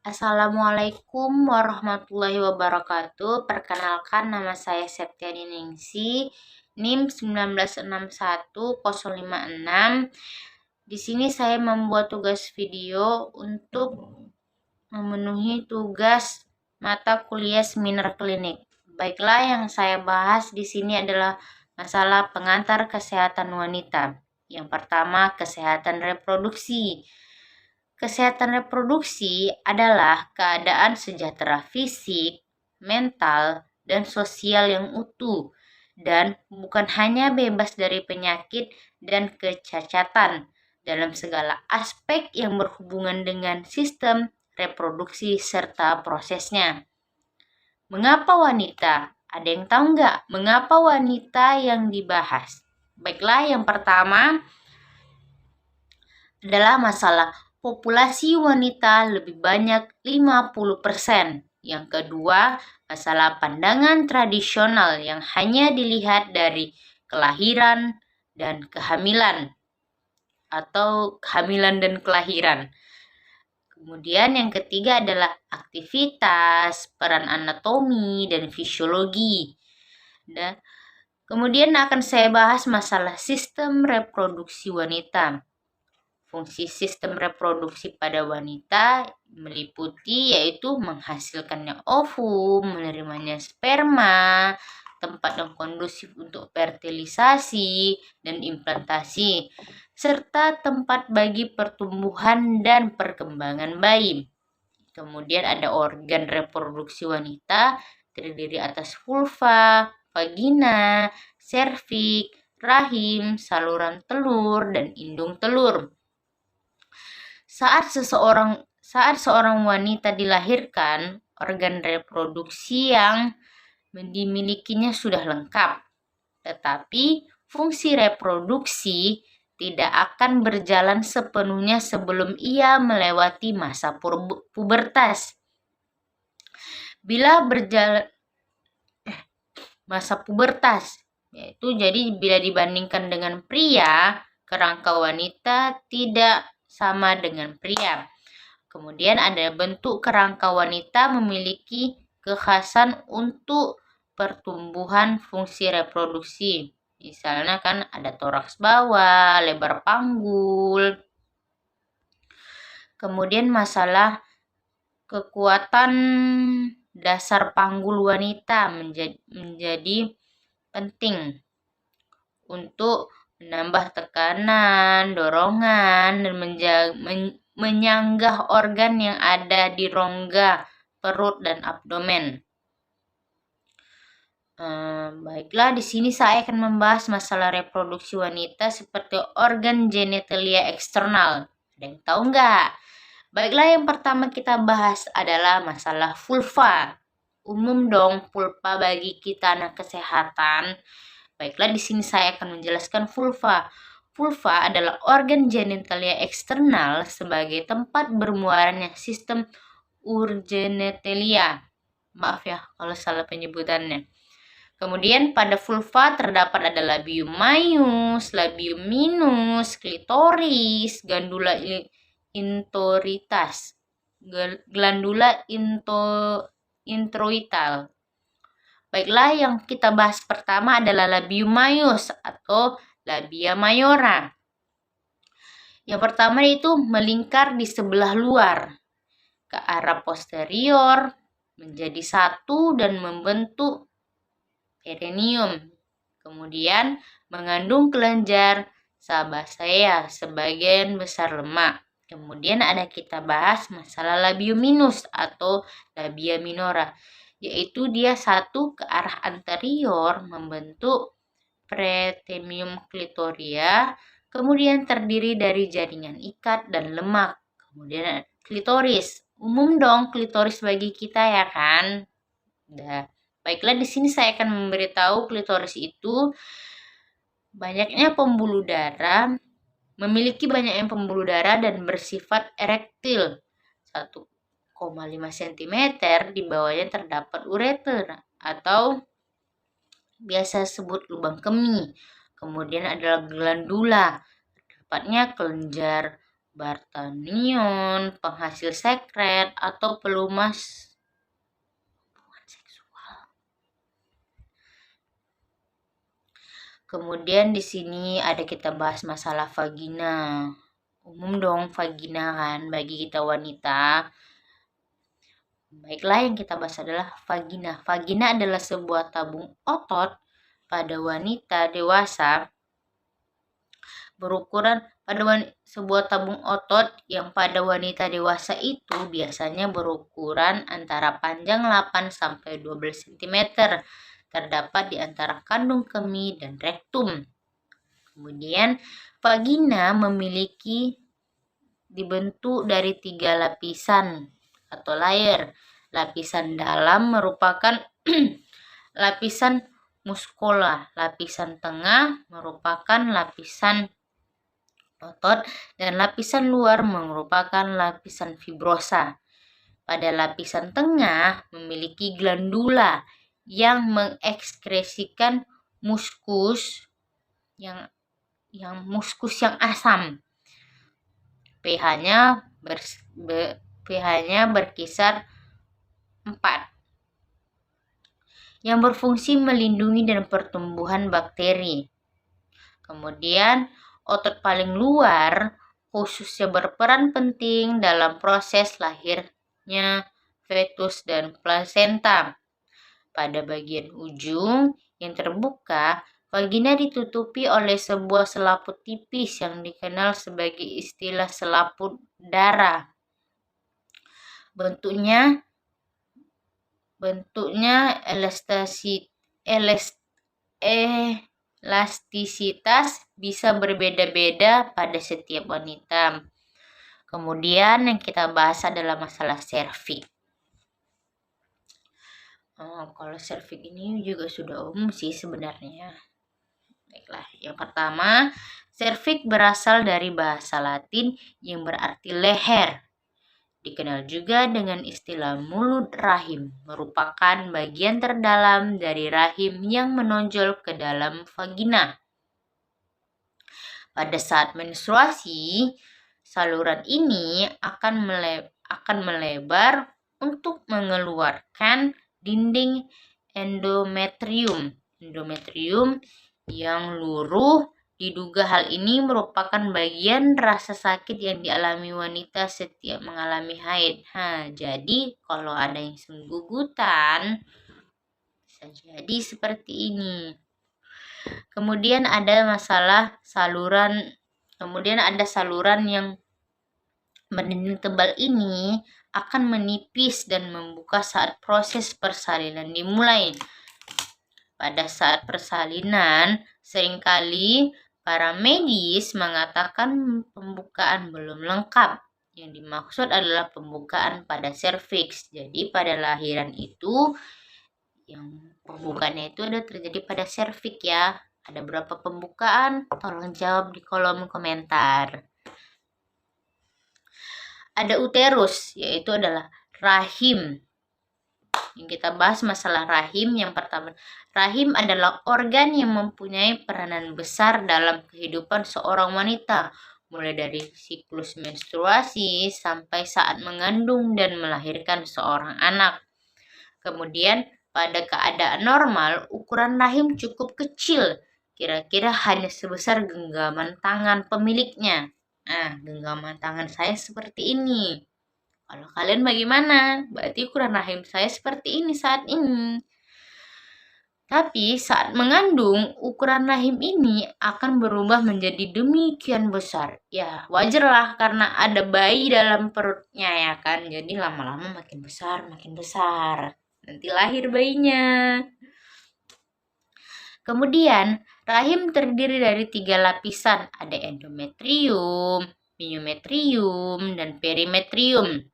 Assalamualaikum warahmatullahi wabarakatuh. Perkenalkan, nama saya Septiani Ningsi, NIM 1961056. Di sini saya membuat tugas video untuk memenuhi tugas mata kuliah seminar klinik. Baiklah, yang saya bahas di sini adalah masalah pengantar kesehatan wanita. Yang pertama, kesehatan reproduksi. Kesehatan reproduksi adalah keadaan sejahtera fisik, mental, dan sosial yang utuh, dan bukan hanya bebas dari penyakit dan kecacatan dalam segala aspek yang berhubungan dengan sistem reproduksi serta prosesnya. Mengapa wanita? Ada yang tahu nggak mengapa wanita yang dibahas? Baiklah, yang pertama adalah masalah populasi wanita lebih banyak 50%. Yang kedua, masalah pandangan tradisional yang hanya dilihat dari kelahiran dan kehamilan atau kehamilan dan kelahiran. Kemudian yang ketiga adalah aktivitas, peran anatomi, dan fisiologi. Dan kemudian akan saya bahas masalah sistem reproduksi wanita. Fungsi sistem reproduksi pada wanita meliputi yaitu menghasilkannya ovum, menerimanya sperma, tempat yang kondusif untuk fertilisasi dan implantasi, serta tempat bagi pertumbuhan dan perkembangan bayi. Kemudian ada organ reproduksi wanita terdiri atas vulva, vagina, serviks, rahim, saluran telur, dan indung telur. Saat seorang wanita dilahirkan, organ reproduksi yang dimilikinya sudah lengkap, tetapi fungsi reproduksi tidak akan berjalan sepenuhnya sebelum ia melewati masa pubertas. Bila berjalan masa pubertas, yaitu jadi bila dibandingkan dengan pria, kerangka wanita tidak sama dengan pria. Kemudian ada bentuk kerangka wanita memiliki kekhasan untuk pertumbuhan fungsi reproduksi. Misalnya kan ada toraks bawah, lebar panggul. Kemudian masalah kekuatan dasar panggul wanita menjadi penting untuk menambah tekanan, dorongan, dan menyanggah organ yang ada di rongga perut dan abdomen. Baiklah, di sini saya akan membahas masalah reproduksi wanita seperti organ genitalia eksternal. Ada yang tahu nggak? Baiklah, yang pertama kita bahas adalah masalah vulva. Umum dong vulva bagi kita anak kesehatan. Baiklah, di sini saya akan menjelaskan vulva. Vulva adalah organ genitalia eksternal sebagai tempat bermuaranya sistem urgenitalia. Maaf ya kalau salah penyebutannya. Kemudian pada vulva terdapat ada labium maius, labium minus, klitoris, glandula introital, introital. Baiklah, yang kita bahas pertama adalah labium maius atau labia mayora. Yang pertama itu melingkar di sebelah luar ke arah posterior menjadi satu dan membentuk perineum. Kemudian mengandung kelenjar sebasea sebagian besar lemak. Kemudian ada kita bahas masalah labium minus atau labia minora, yaitu dia satu ke arah anterior membentuk pretemium klitoria, kemudian terdiri dari jaringan ikat dan lemak. Kemudian klitoris, umum dong klitoris bagi kita ya kan. Baiklah, di sini saya akan memberitahu klitoris itu memiliki banyaknya pembuluh darah dan bersifat erektil. 1,5 cm di bawahnya terdapat ureter atau biasa sebut lubang kemih. Kemudian adalah glandula, terdapatnya kelenjar Bartanion, penghasil sekret, atau pelumas hubungan seksual. Kemudian di sini ada kita bahas masalah vagina. Umum dong vagina kan bagi kita wanita. Baiklah, yang kita bahas adalah vagina. Vagina adalah sebuah tabung otot pada wanita dewasa berukuran sebuah tabung otot yang pada wanita dewasa itu biasanya berukuran antara panjang 8 sampai 12 cm. Terdapat di antara kandung kemih dan rektum. Kemudian vagina dibentuk dari 3 lapisan atau layer. Lapisan dalam merupakan lapisan muskola, lapisan tengah merupakan lapisan otot, dan lapisan luar merupakan lapisan fibrosa. Pada lapisan tengah memiliki glandula yang mengekskresikan muskus yang asam. pH-nya berkisar 4, yang berfungsi melindungi dan pertumbuhan bakteri. Kemudian otot paling luar khususnya berperan penting dalam proses lahirnya fetus dan plasenta. Pada bagian ujung yang terbuka, vagina ditutupi oleh sebuah selaput tipis yang dikenal sebagai istilah selaput darah. Bentuknya elastisitas bisa berbeda-beda pada setiap wanita. Kemudian yang kita bahas adalah masalah serviks. Kalau serviks ini juga sudah umum sih sebenarnya. Baiklah, yang pertama, serviks berasal dari bahasa Latin yang berarti leher. Dikenal juga dengan istilah mulut rahim, merupakan bagian terdalam dari rahim yang menonjol ke dalam vagina. Pada saat menstruasi, saluran ini akan melebar untuk mengeluarkan dinding endometrium. Endometrium yang luruh. Diduga hal ini merupakan bagian rasa sakit yang dialami wanita setiap mengalami haid. Jadi kalau ada yang gugutan, bisa jadi seperti ini. Kemudian ada masalah saluran. Kemudian ada saluran yang berdinding tebal ini akan menipis dan membuka saat proses persalinan dimulai. Pada saat persalinan, seringkali para medis mengatakan pembukaan belum lengkap. Yang dimaksud adalah pembukaan pada serviks. Jadi pada lahiran itu, yang pembukaannya itu ada terjadi pada serviks ya. Ada berapa pembukaan? Tolong jawab di kolom komentar. Ada uterus, yaitu adalah rahim. Yang kita bahas masalah rahim, yang pertama, rahim adalah organ yang mempunyai peranan besar dalam kehidupan seorang wanita, mulai dari siklus menstruasi sampai saat mengandung dan melahirkan seorang anak. Kemudian pada keadaan normal, ukuran rahim cukup kecil, kira-kira hanya sebesar genggaman tangan pemiliknya. Genggaman tangan saya seperti ini. Kalau kalian bagaimana? Berarti ukuran rahim saya seperti ini saat ini. Tapi saat mengandung, ukuran rahim ini akan berubah menjadi demikian besar. Ya, wajarlah karena ada bayi dalam perutnya ya kan. Jadi lama-lama makin besar, makin besar. Nanti lahir bayinya. Kemudian, rahim terdiri dari 3 lapisan. Ada endometrium, myometrium, dan perimetrium.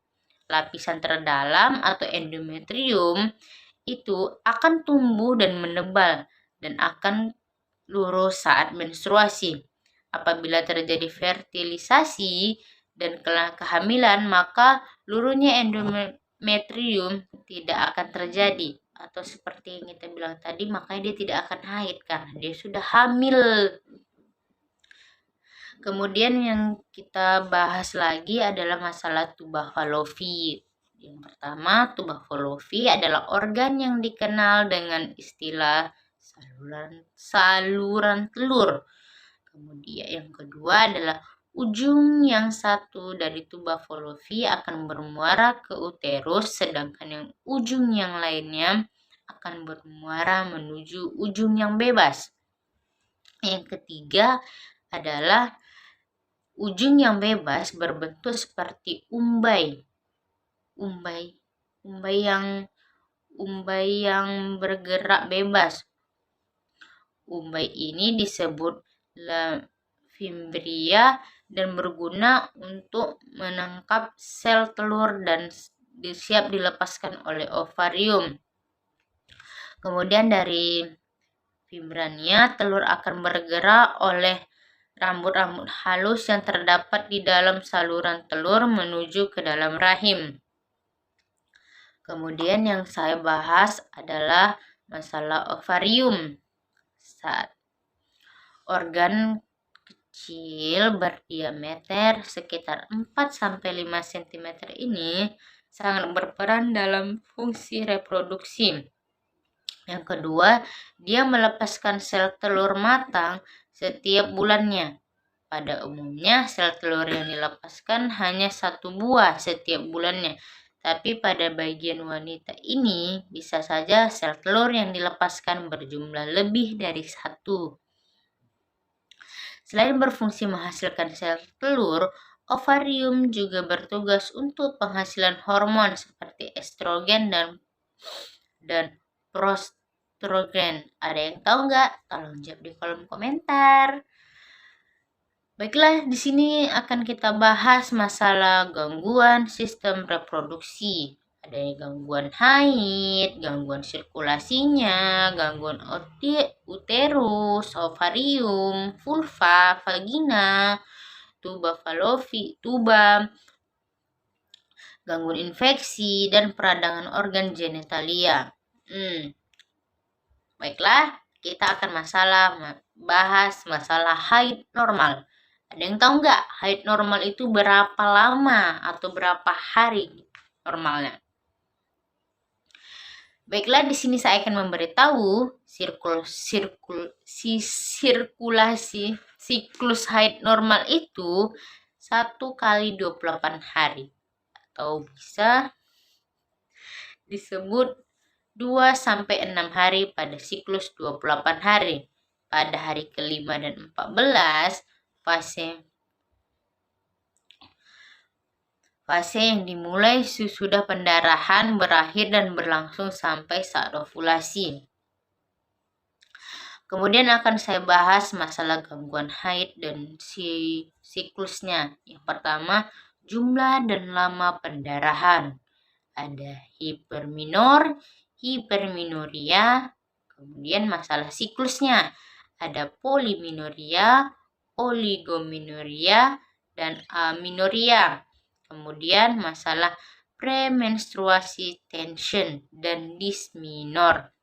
Lapisan terdalam atau endometrium itu akan tumbuh dan menebal dan akan lurus saat menstruasi. Apabila terjadi fertilisasi dan kehamilan, maka luruhnya endometrium tidak akan terjadi. Atau seperti yang kita bilang tadi, makanya dia tidak akan haid karena dia sudah hamil. Kemudian yang kita bahas lagi adalah masalah tuba falopi. Yang pertama, tuba falopi adalah organ yang dikenal dengan istilah saluran telur. Kemudian yang kedua adalah ujung yang satu dari tuba falopi akan bermuara ke uterus, sedangkan yang ujung yang lainnya akan bermuara menuju ujung yang bebas. Yang ketiga adalah ujung yang bebas berbentuk seperti umbai. Umbai yang bergerak bebas. Umbai ini disebut fimbria dan berguna untuk menangkap sel telur dan siap dilepaskan oleh ovarium. Kemudian dari fimbrianya, telur akan bergerak oleh rambut-rambut halus yang terdapat di dalam saluran telur menuju ke dalam rahim. Kemudian yang saya bahas adalah masalah ovarium. Saat organ kecil berdiameter sekitar 4-5 cm ini sangat berperan dalam fungsi reproduksi. Yang kedua, dia melepaskan sel telur matang setiap bulannya. Pada umumnya, sel telur yang dilepaskan hanya 1 buah setiap bulannya. Tapi pada bagian wanita ini, bisa saja sel telur yang dilepaskan berjumlah lebih dari 1. Selain berfungsi menghasilkan sel telur, ovarium juga bertugas untuk penghasilan hormon seperti estrogen dan prostrogen. Ada yang tahu nggak? Tolong jawab di kolom komentar. Baiklah, di sini akan kita bahas masalah gangguan sistem reproduksi. Ada gangguan haid, gangguan sirkulasinya, gangguan uterus, ovarium, vulva, vagina, tuba falopi, gangguan infeksi, dan peradangan organ genitalia. Baiklah, kita akan bahas masalah haid normal. Ada yang tahu nggak haid normal itu berapa lama atau berapa hari normalnya? Baiklah, di sini saya akan memberitahu siklus haid normal itu 1 kali 28 hari atau bisa disebut 2-6 hari pada siklus 28 hari. Pada hari ke-5 dan 14, fase yang dimulai sesudah pendarahan berakhir dan berlangsung sampai saat ovulasi. Kemudian akan saya bahas masalah gangguan haid dan siklusnya. Yang pertama, jumlah dan lama pendarahan. Ada hiperminor, hiperminoria, kemudian masalah siklusnya. Ada poliminoria, oligominoria, dan aminoria. Kemudian masalah premenstruasi tension dan dysminor.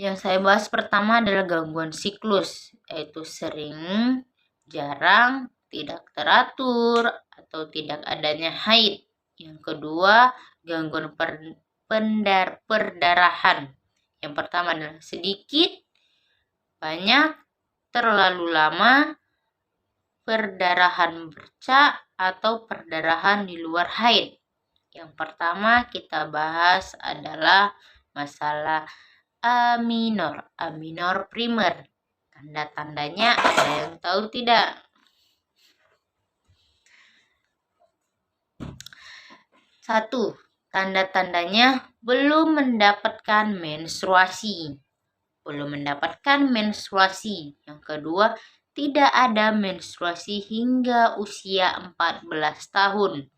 Yang saya bahas pertama adalah gangguan siklus, yaitu sering, jarang, tidak teratur, atau tidak adanya haid. Yang kedua, gangguan perdarahan. Yang pertama adalah sedikit, banyak, terlalu lama, perdarahan bercak, atau perdarahan di luar haid. Yang pertama kita bahas adalah masalah aminor primer. Tanda-tandanya ada yang tahu tidak? Satu, tanda-tandanya belum mendapatkan menstruasi. Yang kedua, tidak ada menstruasi hingga usia 14 tahun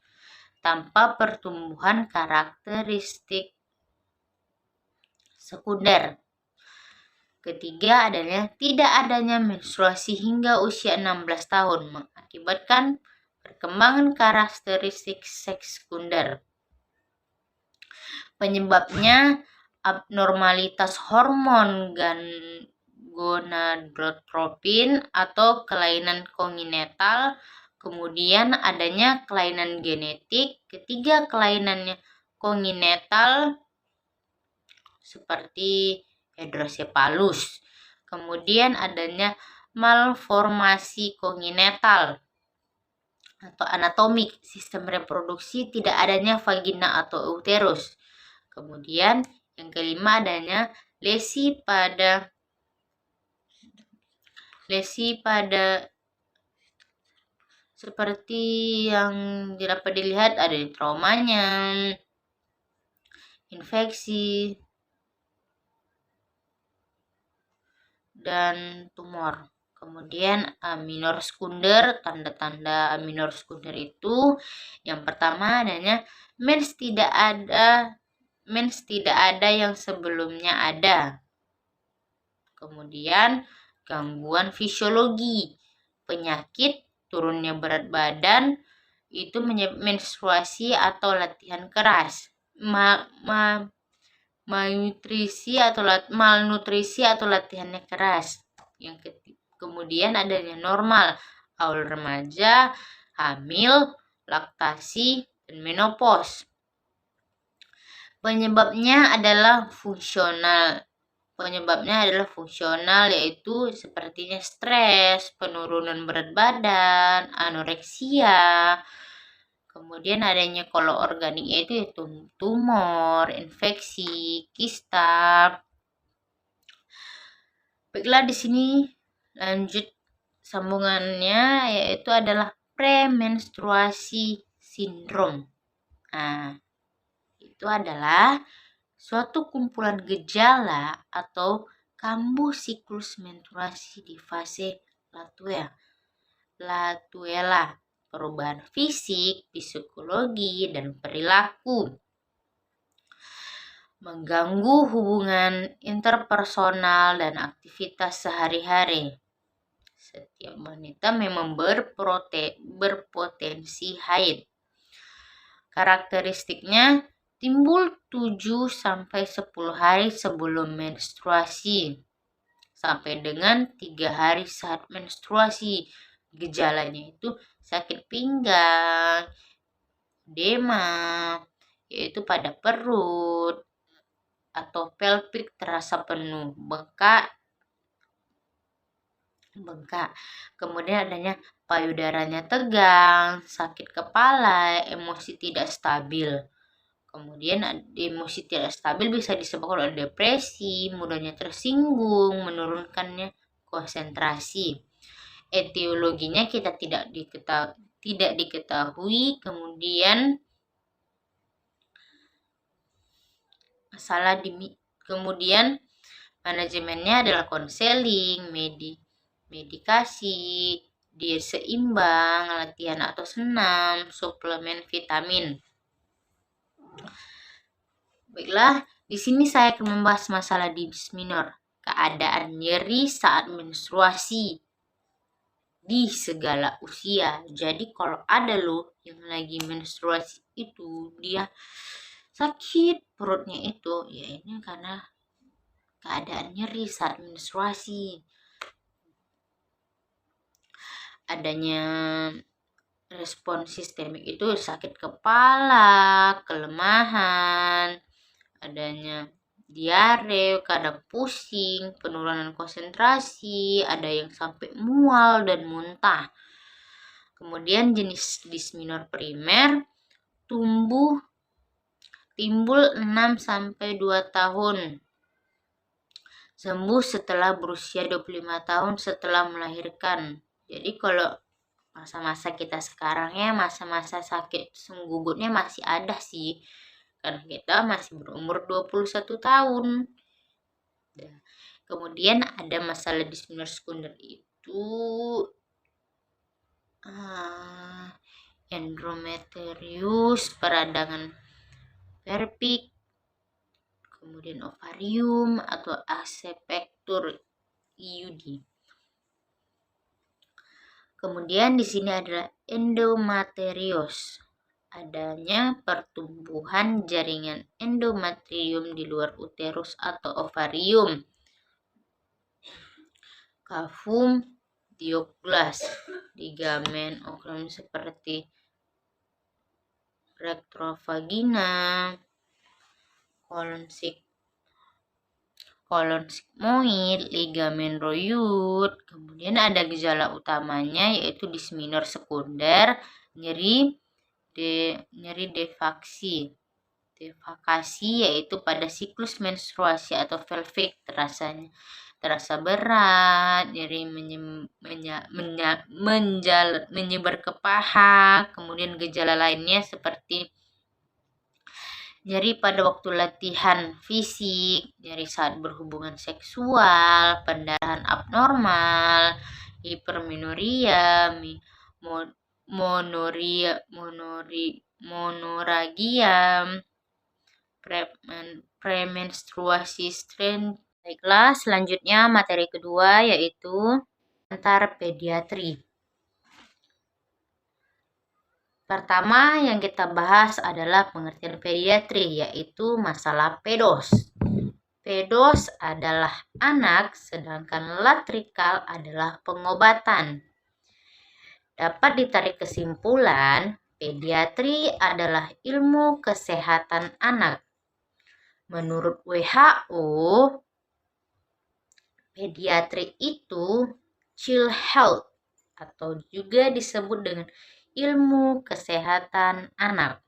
tanpa pertumbuhan karakteristik sekunder. Ketiga adalah tidak adanya menstruasi hingga usia 16 tahun mengakibatkan perkembangan karakteristik seks sekunder. Penyebabnya abnormalitas hormon gonadotropin atau kelainan kongenital. Kemudian adanya kelainan genetik. Ketiga kelainannya kongenital seperti hidrosepalus. Kemudian adanya malformasi kongenital atau anatomik, sistem reproduksi, tidak adanya vagina atau uterus. Kemudian yang kelima adanya lesi pada seperti yang dapat dilihat ada di traumanya, infeksi, dan tumor. Kemudian minor sekunder, tanda-tanda minor sekunder itu yang pertama adanya mens tidak ada yang sebelumnya ada. Kemudian gangguan fisiologi, penyakit, turunnya berat badan, itu menstruasi atau latihan keras, malnutrisi atau latihannya keras. Kemudian adanya normal, awal remaja, hamil, laktasi, dan menopause. Penyebabnya adalah fungsional, yaitu sepertinya stres, penurunan berat badan, anoreksia. Kemudian adanya kalau organik yaitu tumor, infeksi, kista. Baiklah, di sini lanjut sambungannya, yaitu adalah premenstruasi sindrom. Nah, itu adalah suatu kumpulan gejala atau kambuh siklus menstruasi di fase Latuela, perubahan fisik, psikologi, dan perilaku, mengganggu hubungan interpersonal dan aktivitas sehari-hari. Setiap wanita memang berpotensi haid. Karakteristiknya timbul 7-10 hari sebelum menstruasi sampai dengan 3 hari saat menstruasi. Gejalanya itu sakit pinggang, edema, yaitu pada perut atau pelvik terasa penuh, bengkak. Kemudian adanya payudaranya tegang, sakit kepala, emosi tidak stabil. Kemudian emosi tidak stabil bisa disebabkan oleh depresi, mudahnya tersinggung, menurunkannya konsentrasi. Etiologinya kita tidak diketahui. Kemudian manajemennya adalah konseling, medikasi, diet seimbang, latihan atau senam, suplemen vitamin. Baiklah, di sini saya akan membahas masalah dysmenorrhea, keadaan nyeri saat menstruasi di segala usia. Jadi kalau ada loh yang lagi menstruasi itu dia sakit perutnya itu, ya ini karena keadaan nyeri saat menstruasi. Adanya respon sistemik itu sakit kepala, kelemahan, adanya diare, kadang pusing, penurunan konsentrasi, ada yang sampai mual dan muntah. Kemudian jenis dysmenorrhea primer timbul 6-2 tahun. Sembuh setelah berusia 25 tahun setelah melahirkan. Jadi kalau masa-masa kita sekarang ya, masa-masa sakit menggugutnya masih ada sih. Karena kita masih berumur 21 tahun. Kemudian ada masalah dysmenorrhea sekunder itu endometrius, peradangan pelvik, kemudian ovarium atau aceptor IUD. Kemudian di sini adalah endometrios, adanya pertumbuhan jaringan endometrium di luar uterus atau ovarium. Cavum Douglas. Ligamen oklum seperti retrovagina, kolon sigmoid, ligamen royut. Kemudian ada gejala utamanya yaitu disminor sekunder, nyeri defekasi yaitu pada siklus menstruasi atau pelvic, terasa berat, nyeri menyebar ke paha. Kemudian gejala lainnya seperti nyeri pada waktu latihan fisik, nyeri saat berhubungan seksual, pendarahan abnormal, hipermenorrhea, monoragia, premenstruasi strain. Baiklah, selanjutnya materi kedua yaitu antar pediatri. Pertama yang kita bahas adalah pengertian pediatri, yaitu masalah pedos. Pedos adalah anak, sedangkan latrikal adalah pengobatan. Dapat ditarik kesimpulan, pediatri adalah ilmu kesehatan anak. Menurut WHO, pediatri itu child health atau juga disebut dengan ilmu kesehatan anak.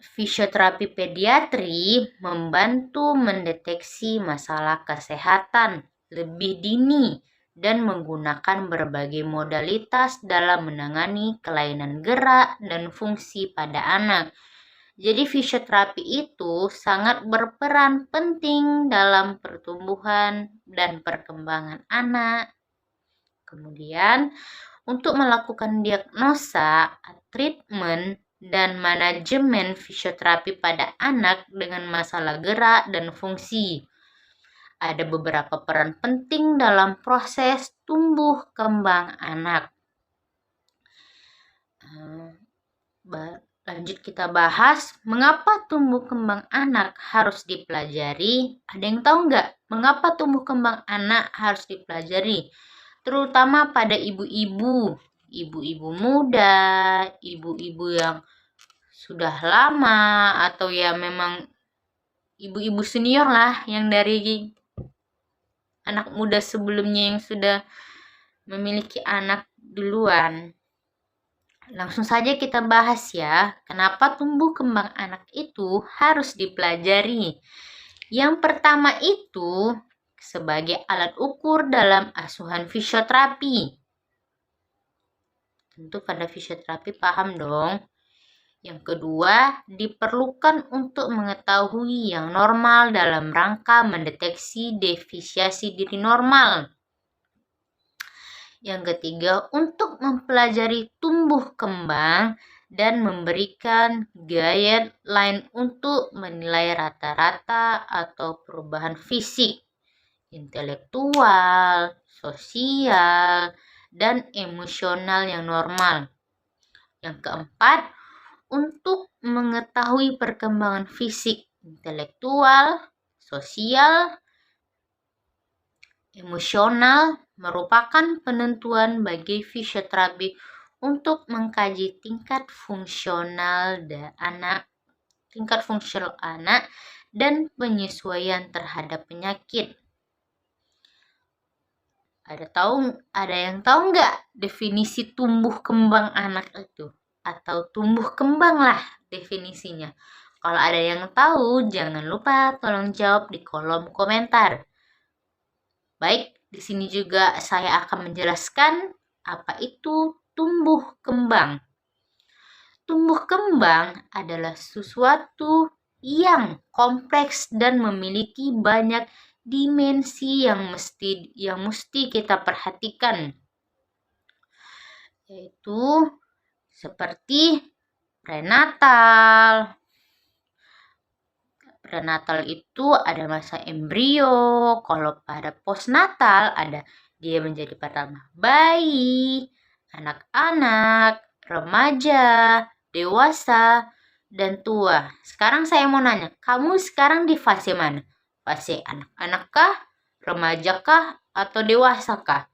Fisioterapi pediatri membantu mendeteksi masalah kesehatan lebih dini dan menggunakan berbagai modalitas dalam menangani kelainan gerak dan fungsi pada anak. Jadi fisioterapi itu sangat berperan penting dalam pertumbuhan dan perkembangan anak. Kemudian untuk melakukan diagnosa, treatment, dan manajemen fisioterapi pada anak dengan masalah gerak dan fungsi. Ada beberapa peran penting dalam proses tumbuh kembang anak. Lanjut kita bahas, mengapa tumbuh kembang anak harus dipelajari? Ada yang tahu nggak mengapa tumbuh kembang anak harus dipelajari? Terutama pada ibu-ibu muda, ibu-ibu yang sudah lama, atau ya memang ibu-ibu senior lah yang dari anak muda sebelumnya yang sudah memiliki anak duluan. Langsung saja kita bahas ya, kenapa tumbuh kembang anak itu harus dipelajari. Yang pertama itu sebagai alat ukur dalam asuhan fisioterapi. Tentu pada fisioterapi paham dong. Yang kedua, diperlukan untuk mengetahui yang normal dalam rangka mendeteksi defisiasi diri normal. Yang ketiga, untuk mempelajari tumbuh kembang dan memberikan guideline untuk menilai rata-rata atau perubahan fisik, intelektual, sosial, dan emosional yang normal. Yang keempat, untuk mengetahui perkembangan fisik, intelektual, sosial, emosional merupakan penentuan bagi fisioterapi untuk mengkaji tingkat fungsional anak dan penyesuaian terhadap penyakit. Ada yang tahu nggak definisi tumbuh kembang anak itu? Atau tumbuh kembang lah definisinya. Kalau ada yang tahu, jangan lupa tolong jawab di kolom komentar. Baik, di sini juga saya akan menjelaskan apa itu tumbuh kembang. Tumbuh kembang adalah sesuatu yang kompleks dan memiliki banyak dimensi yang mesti kita perhatikan. Yaitu seperti prenatal. Prenatal itu ada masa embrio. Kalau pada postnatal ada dia menjadi pertama bayi, anak-anak, remaja, dewasa, dan tua. Sekarang saya mau nanya, kamu sekarang di fase mana? Fase anak-anak kah, remaja kah, atau dewasa kah?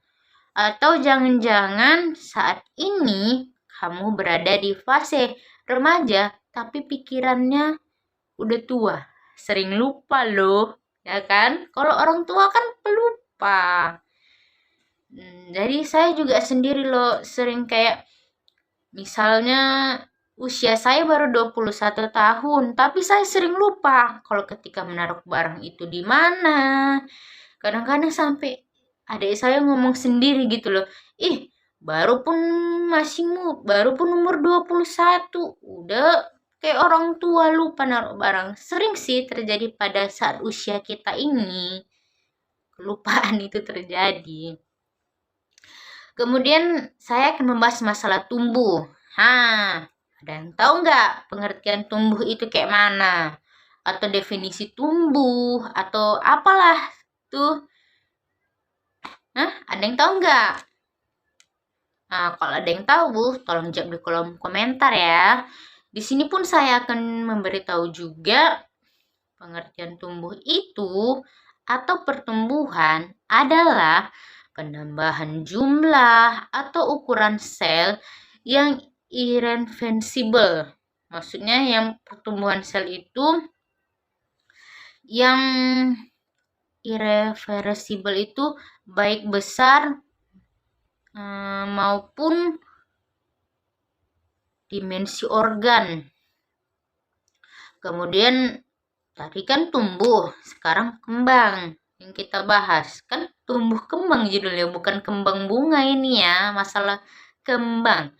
Atau jangan-jangan saat ini kamu berada di fase remaja, tapi pikirannya udah tua. Sering lupa loh, ya kan? Kalau orang tua kan pelupa. Jadi saya juga sendiri loh sering kayak misalnya usia saya baru 21 tahun, tapi saya sering lupa kalau ketika menaruh barang itu di mana. Kadang-kadang sampai adik saya ngomong sendiri gitu loh, ih baru pun baru pun umur 21, udah kayak orang tua lupa naruh barang. Sering sih terjadi pada saat usia kita ini, kelupaan itu terjadi. Kemudian saya akan membahas masalah tumbuh. Ada yang tahu nggak pengertian tumbuh itu kayak mana? Atau definisi tumbuh, atau apalah tuh? Ada yang tahu nggak? Nah, kalau ada yang tahu, tolong jawab di kolom komentar ya. Di sini pun saya akan memberitahu juga pengertian tumbuh itu atau pertumbuhan adalah penambahan jumlah atau ukuran sel yang irreversible. Maksudnya yang pertumbuhan sel itu yang irreversible itu baik besar maupun dimensi organ. Kemudian tadi kan tumbuh, sekarang kembang. Yang kita bahas kan tumbuh kembang judulnya, bukan kembang bunga ini ya, masalah kembang.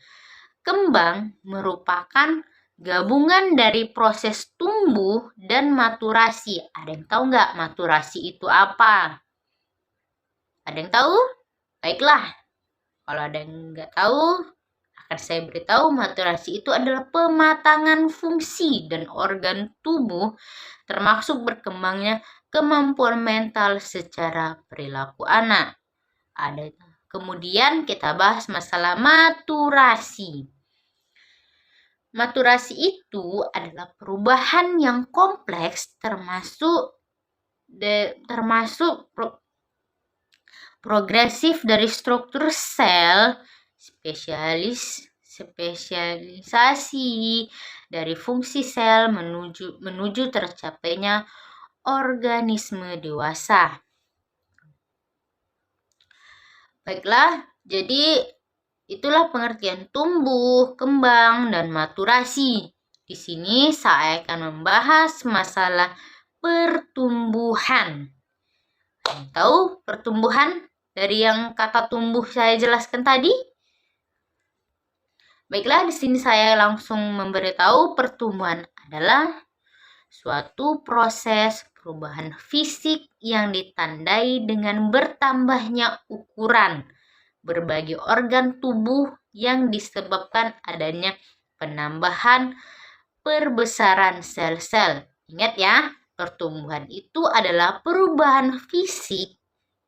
Kembang merupakan gabungan dari proses tumbuh dan maturasi. Ada yang tahu nggak maturasi itu apa? Ada yang tahu? Baiklah, kalau ada yang nggak tahu, akan saya beritahu maturasi itu adalah pematangan fungsi dan organ tubuh, termasuk berkembangnya kemampuan mental secara perilaku anak. Kemudian kita bahas masalah maturasi. Maturasi itu adalah perubahan yang kompleks termasuk progresif dari struktur sel, spesialisasi dari fungsi sel menuju tercapainya organisme dewasa. Baiklah, jadi itulah pengertian tumbuh, kembang, dan maturasi. Di sini saya akan membahas masalah pertumbuhan. Tahu pertumbuhan dari yang kata tumbuh saya jelaskan tadi? Baiklah, di sini saya langsung memberitahu pertumbuhan adalah suatu proses perubahan fisik yang ditandai dengan bertambahnya ukuran berbagai organ tubuh yang disebabkan adanya penambahan perbesaran sel-sel. Ingat ya, pertumbuhan itu adalah perubahan fisik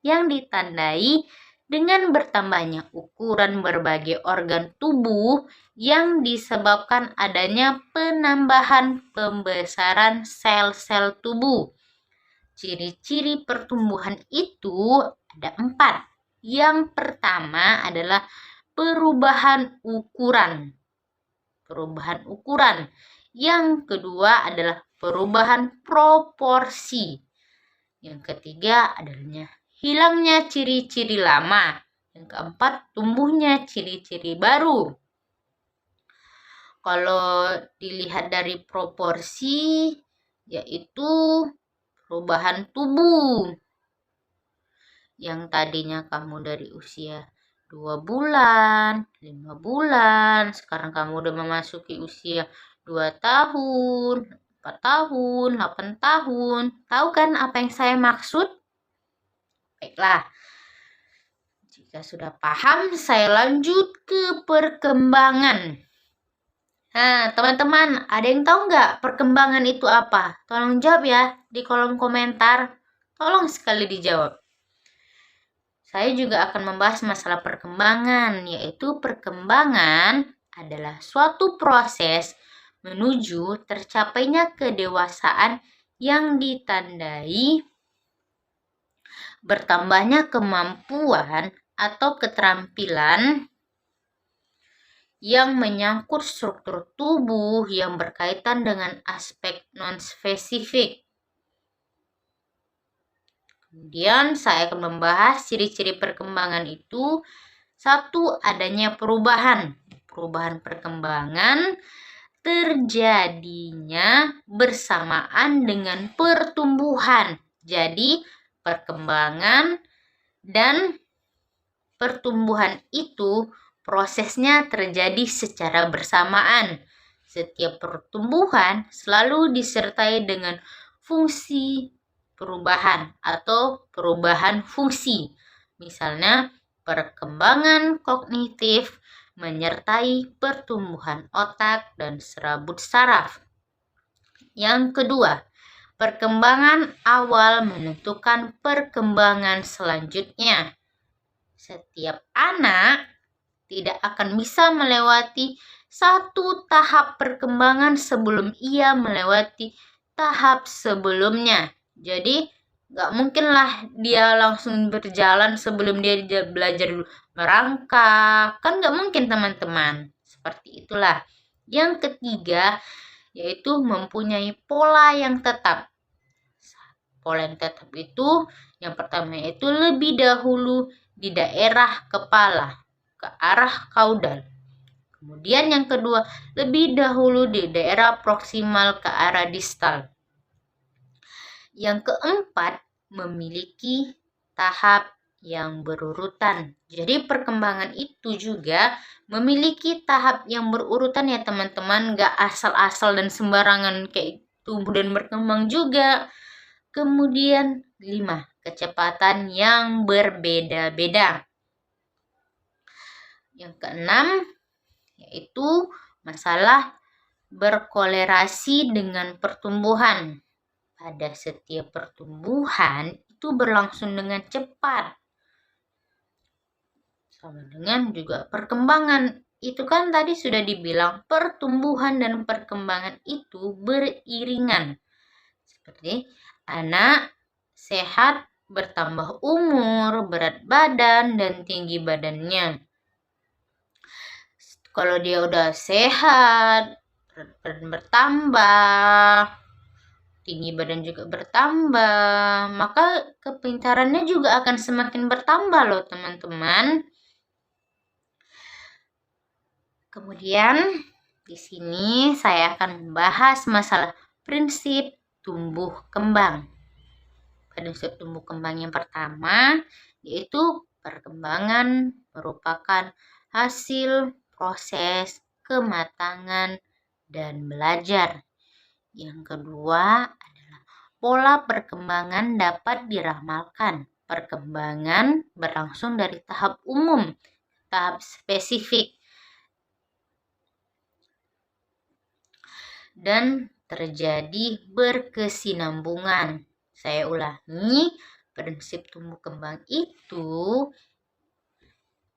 yang ditandai dengan bertambahnya ukuran berbagai organ tubuh yang disebabkan adanya penambahan pembesaran sel-sel tubuh. Ciri-ciri pertumbuhan itu ada 4. Yang pertama adalah perubahan ukuran. Yang kedua adalah perubahan proporsi. Yang ketiga adalah hilangnya ciri-ciri lama. Yang keempat, tumbuhnya ciri-ciri baru. Kalau dilihat dari proporsi, yaitu perubahan tubuh. Yang tadinya kamu dari usia 2 bulan, 5 bulan, sekarang kamu udah memasuki usia 2 tahun, 4 tahun, 8 tahun. Tahu kan apa yang saya maksud? Baiklah, jika sudah paham, saya lanjut ke perkembangan. Nah, teman-teman, ada yang tahu nggak perkembangan itu apa? Tolong jawab ya di kolom komentar. Tolong sekali dijawab. Saya juga akan membahas masalah perkembangan, yaitu perkembangan adalah suatu proses menuju tercapainya kedewasaan yang ditandai bertambahnya kemampuan atau keterampilan yang menyangkut struktur tubuh yang berkaitan dengan aspek non-spesifik. Kemudian saya akan membahas ciri-ciri perkembangan itu. Satu, adanya perubahan. Perubahan perkembangan terjadinya bersamaan dengan pertumbuhan. Jadi, perkembangan dan pertumbuhan itu prosesnya terjadi secara bersamaan. Setiap pertumbuhan selalu disertai dengan fungsi perubahan atau perubahan fungsi. Misalnya, perkembangan kognitif menyertai pertumbuhan otak dan serabut saraf. Yang kedua, perkembangan awal menentukan perkembangan selanjutnya. Setiap anak tidak akan bisa melewati satu tahap perkembangan sebelum ia melewati tahap sebelumnya. Jadi, nggak mungkin lah dia langsung berjalan sebelum dia belajar merangkak. Kan nggak mungkin, teman-teman. Seperti itulah. Yang ketiga, yaitu mempunyai pola yang tetap. Pola yang tetap itu, yang pertama itu lebih dahulu di daerah kepala, ke arah kaudal. Kemudian yang kedua, lebih dahulu di daerah proksimal ke arah distal. Yang keempat, memiliki tahap yang berurutan. Jadi perkembangan itu juga memiliki tahap yang berurutan ya teman-teman, gak asal-asal dan sembarangan kayak tumbuh dan berkembang juga. Kemudian 5, kecepatan yang berbeda-beda. Yang keenam, yaitu masalah berkolerasi dengan pertumbuhan. Pada setiap pertumbuhan itu berlangsung dengan cepat. Sama dengan juga perkembangan. Itu kan tadi sudah dibilang pertumbuhan dan perkembangan itu beriringan. Seperti anak sehat bertambah umur, berat badan, dan tinggi badannya. Kalau dia udah sehat, berat badan bertambah, tinggi badan juga bertambah, maka kepintarannya juga akan semakin bertambah loh teman-teman. Kemudian di sini saya akan membahas masalah prinsip tumbuh kembang. Prinsip tumbuh kembang yang pertama yaitu perkembangan merupakan hasil proses kematangan dan belajar. Yang kedua adalah pola perkembangan dapat diramalkan. Perkembangan berlangsung dari tahap umum, tahap spesifik, dan terjadi berkesinambungan. Saya ulangi, prinsip tumbuh kembang itu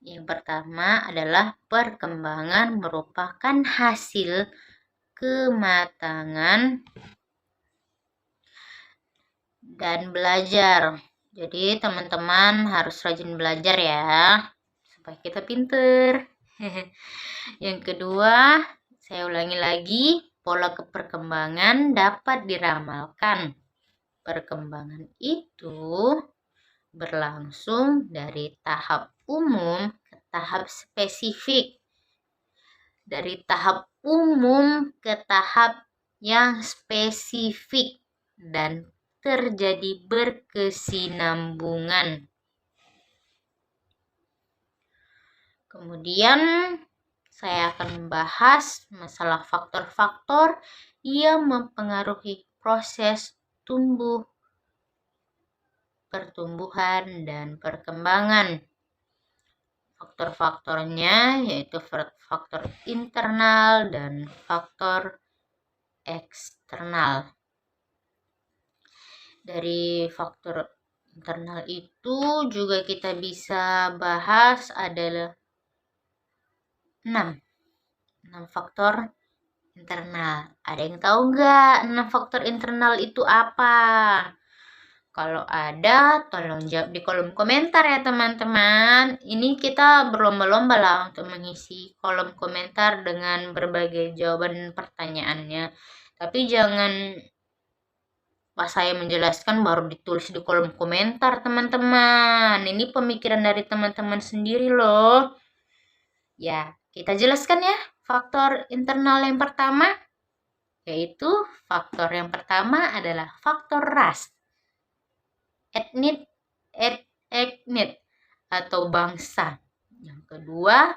yang pertama adalah perkembangan merupakan hasil kematangan dan belajar. Jadi teman-teman harus rajin belajar ya, supaya kita pinter. Yang kedua, saya ulangi lagi, pola perkembangan dapat diramalkan. Perkembangan itu berlangsung dari tahap umum ke tahap spesifik. Dari tahap umum ke tahap yang spesifik dan terjadi berkesinambungan. Kemudian saya akan membahas masalah faktor-faktor yang mempengaruhi proses pertumbuhan dan perkembangan. Faktor-faktornya yaitu faktor internal dan faktor eksternal. Dari faktor internal itu juga kita bisa bahas adalah 6 faktor internal. Ada yang tahu nggak 6 faktor internal itu apa? Kalau ada, tolong jawab di kolom komentar ya teman-teman. Ini kita berlomba-lomba lah untuk mengisi kolom komentar dengan berbagai jawaban pertanyaannya. Tapi jangan pas saya menjelaskan baru ditulis di kolom komentar teman-teman. Ini pemikiran dari teman-teman sendiri loh. Ya, kita jelaskan ya faktor internal yang pertama. Yaitu faktor yang pertama adalah faktor ras. Etnis atau bangsa. Yang kedua,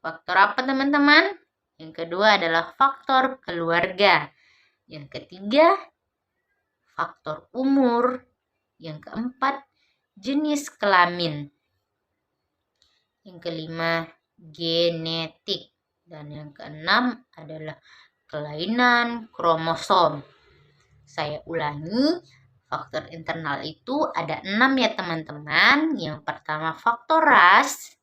faktor apa teman-teman? Yang kedua adalah faktor keluarga. Yang ketiga, faktor umur. Yang keempat, jenis kelamin. Yang kelima, genetik. Dan yang keenam adalah kelainan kromosom. Saya ulangi, faktor internal itu ada 6 ya teman-teman. Yang pertama faktor ras.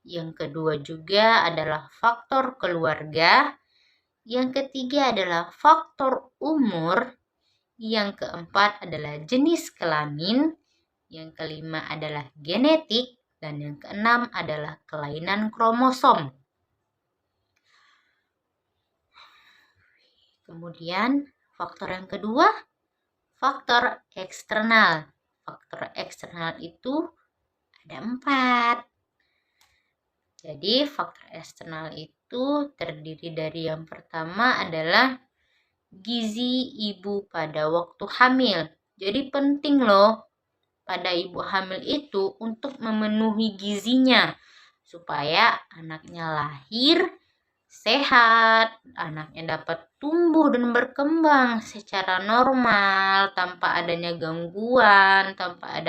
Yang kedua juga adalah faktor keluarga. Yang ketiga adalah faktor umur. Yang keempat adalah jenis kelamin. Yang kelima adalah genetik. Dan yang keenam adalah kelainan kromosom. Kemudian faktor yang kedua, faktor eksternal. Faktor eksternal itu ada 4. Jadi faktor eksternal itu terdiri dari yang pertama adalah gizi ibu pada waktu hamil. Jadi penting loh pada ibu hamil itu untuk memenuhi gizinya supaya anaknya lahir sehat, anaknya dapat tumbuh dan berkembang secara normal tanpa adanya gangguan, tanpa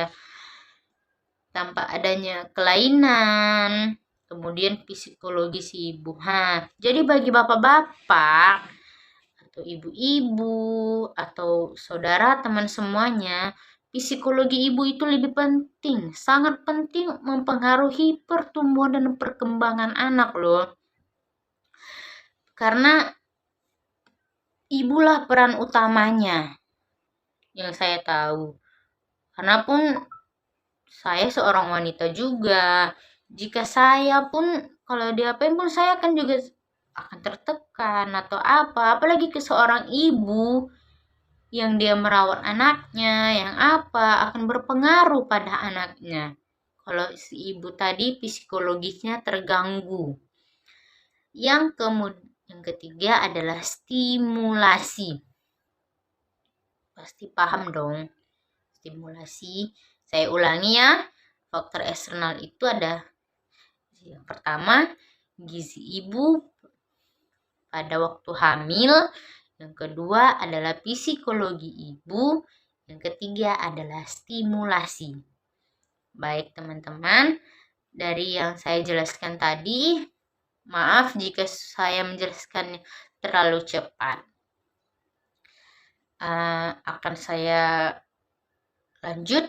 adanya kelainan. Kemudian psikologi si ibu. Jadi bagi bapak-bapak atau ibu-ibu atau saudara teman semuanya, psikologi ibu itu lebih penting, sangat penting mempengaruhi pertumbuhan dan perkembangan anak loh. Karena ibulah peran utamanya yang saya tahu. Karena pun saya seorang wanita juga. Jika saya pun kalau diapain pun saya akan juga akan tertekan atau apa. Apalagi ke seorang ibu yang dia merawat anaknya, yang apa akan berpengaruh pada anaknya. Kalau si ibu tadi psikologisnya terganggu. Yang ketiga adalah stimulasi. Pasti paham dong. Stimulasi. Saya ulangi ya. Faktor eksternal itu ada yang pertama, gizi ibu pada waktu hamil. Yang kedua adalah psikologi ibu. Yang ketiga adalah stimulasi. Baik teman-teman, dari yang saya jelaskan tadi, maaf jika saya menjelaskannya terlalu cepat. Akan saya lanjut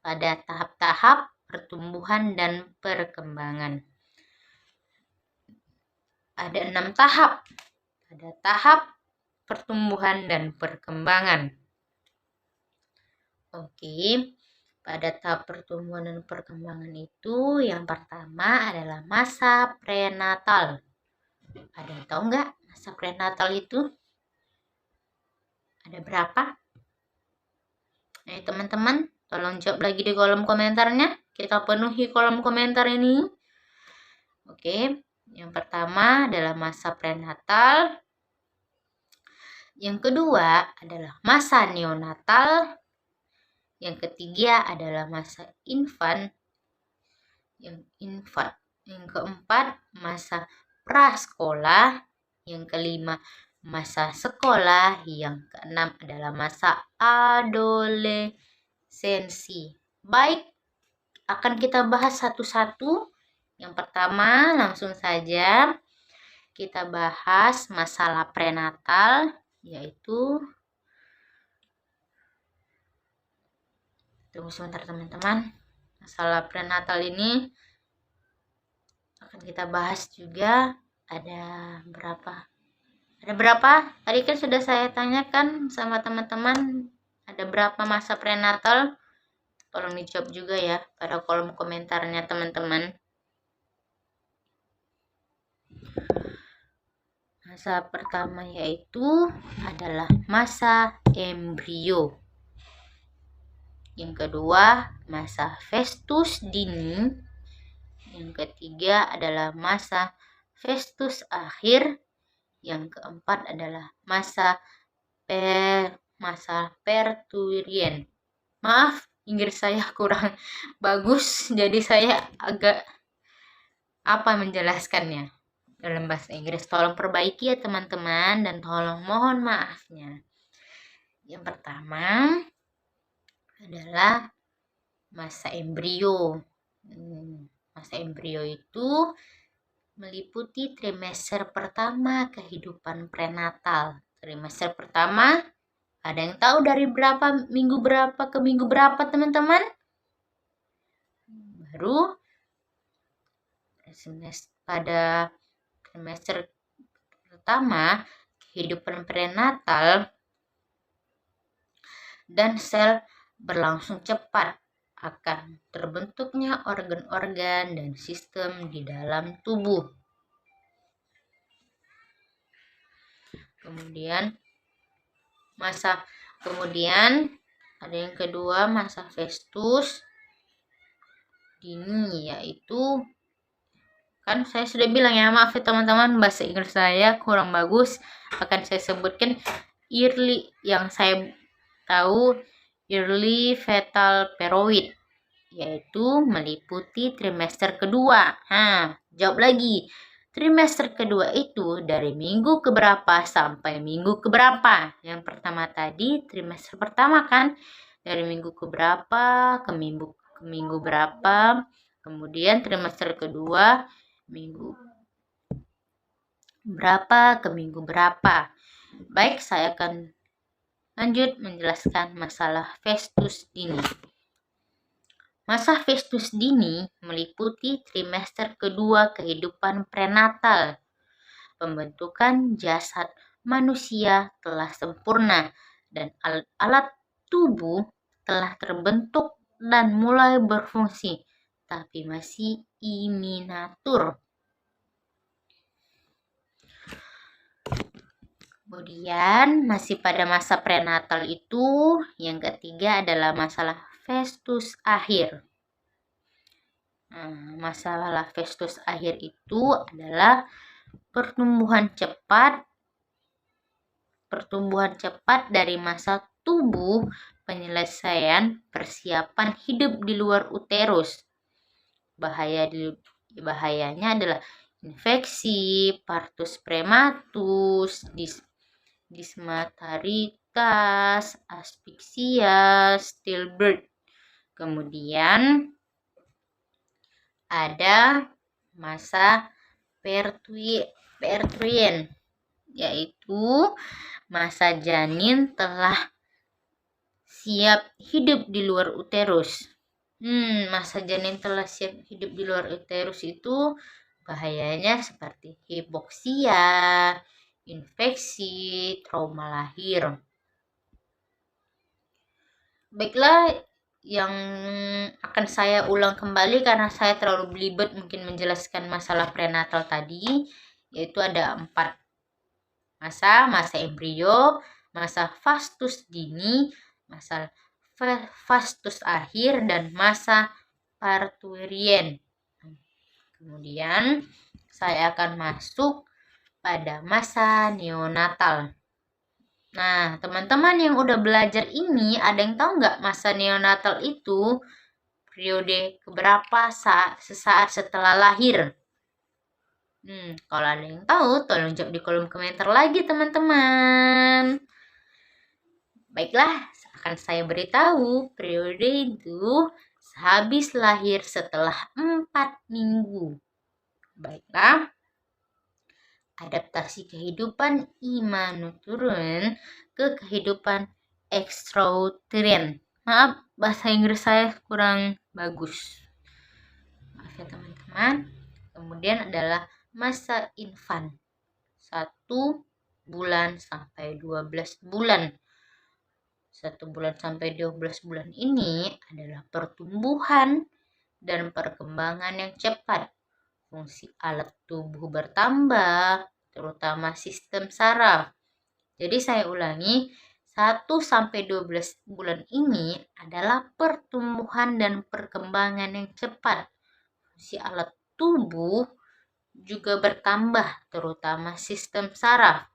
pada tahap-tahap pertumbuhan dan perkembangan. Ada 6 tahap. Ada tahap pertumbuhan dan perkembangan. Oke, pada tahap pertumbuhan dan perkembangan itu yang pertama adalah masa prenatal. Ada yang tahu nggak masa prenatal itu? Ada berapa? Teman-teman, tolong jawab lagi di kolom komentarnya. Kita penuhi kolom komentar ini. Oke, yang pertama adalah masa prenatal. Yang kedua adalah masa neonatal. Yang ketiga adalah masa infant. Yang keempat masa prasekolah. Yang kelima masa sekolah. Yang keenam adalah masa adolescensi. Baik, akan kita bahas satu-satu. Yang pertama, langsung saja kita bahas masalah prenatal, yaitu tunggu sebentar teman-teman. Masalah prenatal ini akan kita bahas juga. Ada berapa? Tadi kan sudah saya tanyakan sama teman-teman. Ada berapa masa prenatal? Tolong dijawab juga ya pada kolom komentarnya teman-teman. Masa pertama yaitu adalah masa embrio. Yang kedua, masa festus dini. Yang ketiga adalah masa festus akhir. Yang keempat adalah masa perturian. Maaf, Inggris saya kurang bagus, jadi saya agak menjelaskannya dalam bahasa Inggris. Tolong perbaiki ya teman-teman, dan tolong mohon maafnya. Yang pertama adalah masa embrio. Masa embrio itu meliputi trimester pertama kehidupan prenatal. Trimester pertama, ada yang tahu dari minggu berapa ke minggu berapa teman-teman? Baru pada trimester pertama kehidupan prenatal dan sel berlangsung cepat akan terbentuknya organ-organ dan sistem di dalam tubuh. Kemudian ada yang kedua, masa festus dini, yaitu kan saya sudah bilang ya, maaf ya teman-teman, bahasa Inggris saya kurang bagus. Akan saya sebutkan early, yang saya tahu early fetal period, yaitu meliputi trimester kedua. Jawab lagi. Trimester kedua itu dari minggu keberapa sampai minggu keberapa? Yang pertama tadi trimester pertama kan, dari minggu keberapa ke minggu berapa. Kemudian trimester kedua minggu berapa ke minggu berapa. Baik, saya akan lanjut menjelaskan masalah festus dini. Masa festus dini meliputi trimester kedua kehidupan prenatal. Pembentukan jasad manusia telah sempurna dan alat tubuh telah terbentuk dan mulai berfungsi, tapi masih immatur. Kemudian masih pada masa prenatal itu, yang ketiga adalah masalah festus akhir. Masalah festus akhir itu adalah pertumbuhan cepat dari masa tubuh, penyelesaian persiapan hidup di luar uterus. Bahayanya adalah infeksi, partus prematus, dismataritas, aspiksia, stillbirth. Kemudian ada masa perturian, yaitu masa janin telah siap hidup di luar uterus. Masa janin telah siap hidup di luar uterus itu bahayanya seperti hipoksia, infeksi, trauma lahir. Baiklah, yang akan saya ulang kembali karena saya terlalu belibet mungkin menjelaskan masalah prenatal tadi, yaitu ada 4 masa embrio, masa festus dini, masa festus akhir, dan masa parturian. Kemudian saya akan masuk pada masa neonatal. Nah, teman-teman yang udah belajar ini, ada yang tahu nggak masa neonatal itu periode keberapa sesaat setelah lahir? Kalau ada yang tahu, tolong jawab di kolom komentar lagi teman-teman. Baiklah, akan saya beritahu periode itu sehabis lahir setelah 4 minggu. Baiklah. Adaptasi kehidupan immaturun ke kehidupan extrauterine. Maaf, bahasa Inggris saya kurang bagus. Maaf ya teman-teman. Kemudian adalah masa infan. 1 bulan sampai 12 bulan. 1 bulan sampai 12 bulan ini adalah pertumbuhan dan perkembangan yang cepat. Fungsi alat tubuh bertambah, terutama sistem saraf. Jadi saya ulangi, 1 sampai 12 bulan ini adalah pertumbuhan dan perkembangan yang cepat. Fungsi alat tubuh juga bertambah, terutama sistem saraf.